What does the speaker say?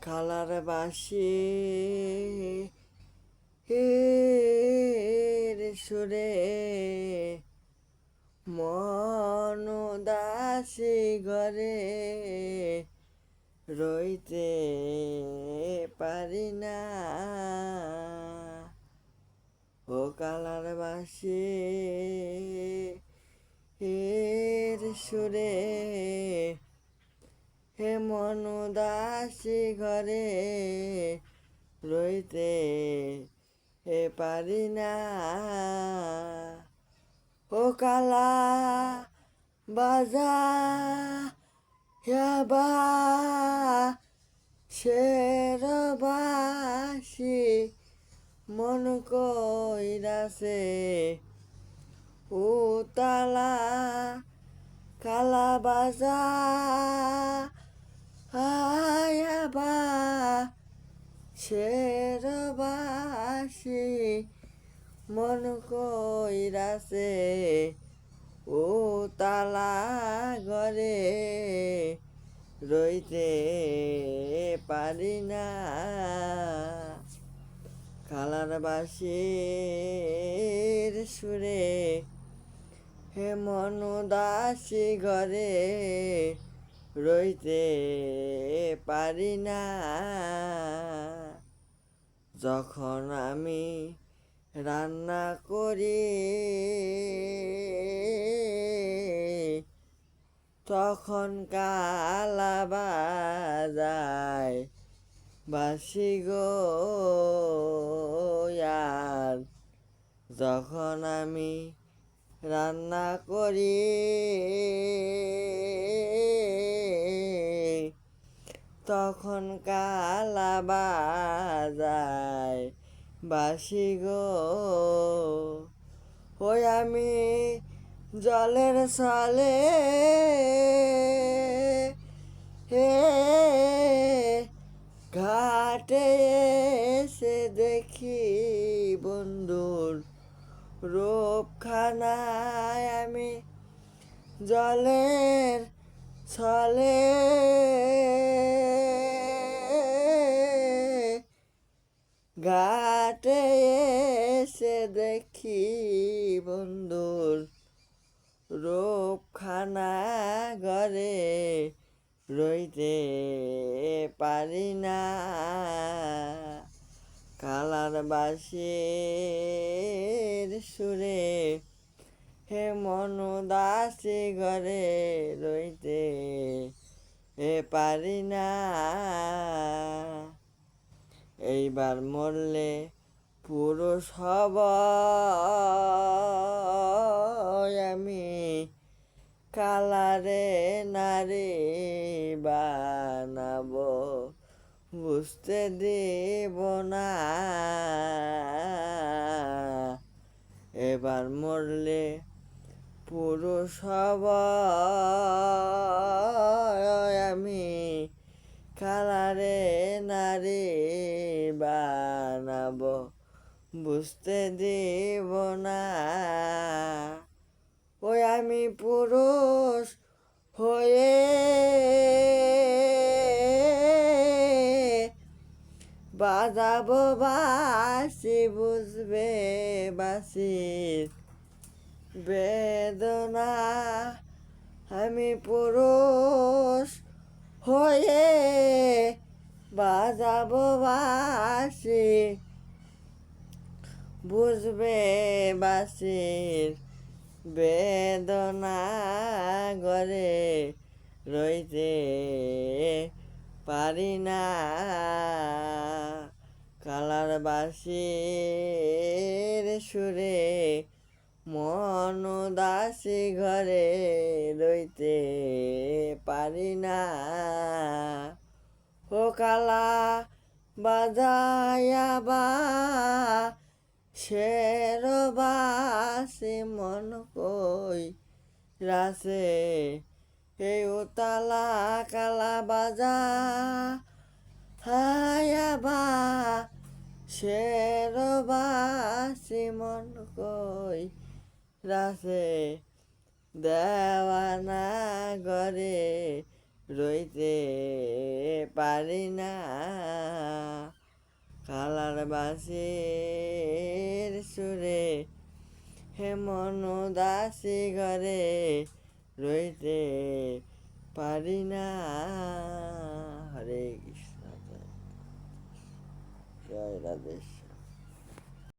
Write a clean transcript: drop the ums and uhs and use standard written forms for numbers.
Colour বাসি হের সুরে মন দাসী ঘরে রইতে পারি না। ও কালার বাসি হের সুরে হে মন দাসী ঘরে রইতে পারি না। ও কালা বাজা বা শেরবাসি মন কইরাছে উতালা কালা বাজা আয়াবা শেরবাসি মন কইরাছে ও তালা ঘরে রইতে পারি না। কালার বাসির সুরে হে মন দাসী ঘরে রইতে পারি না। যখন আমি রান্না করি তখন কালা বাজায় বাসি গো আর যখন আমি রান্না করি তখন কালা বাজায় বাসি গো। ওই আমি জলের সালে হে ঘাটে এসে দেখি বন্ধুর রূপখানায় আমি জলের ছলে ঘাটে এসে দেখি বন্ধুর রূপখানা ঘরে রইতে পারি না। কালার বাসির সুরে হে মন দাসী ঘরে রইতে পারি না। এইবার মরলে পুরুষ হব আমি কালারে নারী বানাবো বুঝতে দেব না। এবার মরলে পুরুষ হব আমি কালারে নারী বানাবো বুঝতে দেব না। ওই আমি পুরুষ হয়ে বাজাবো বাসি বুঝবে বাসির বেদনা। আমি পুরুষ হয়ে বাজাবো বাসি বুঝবে বাসির বেদনা ঘরে রইতে পারি না। কালার বাসির সুরে মন দাসী ঘরে রইতে পারি না। ও কালা বাজায়াবা শেরবাসি মন কই রাসে এই উতালা কালা বাজা হায়াবা শেরবাসি মন কই রাসে দেওয়ানা ঘরে রইতে পারি না, কালার বাসির সুরে হেমন দাসী ঘরে রইতে পারি না। হরে কৃষ্ণ, জয় রাধেশ।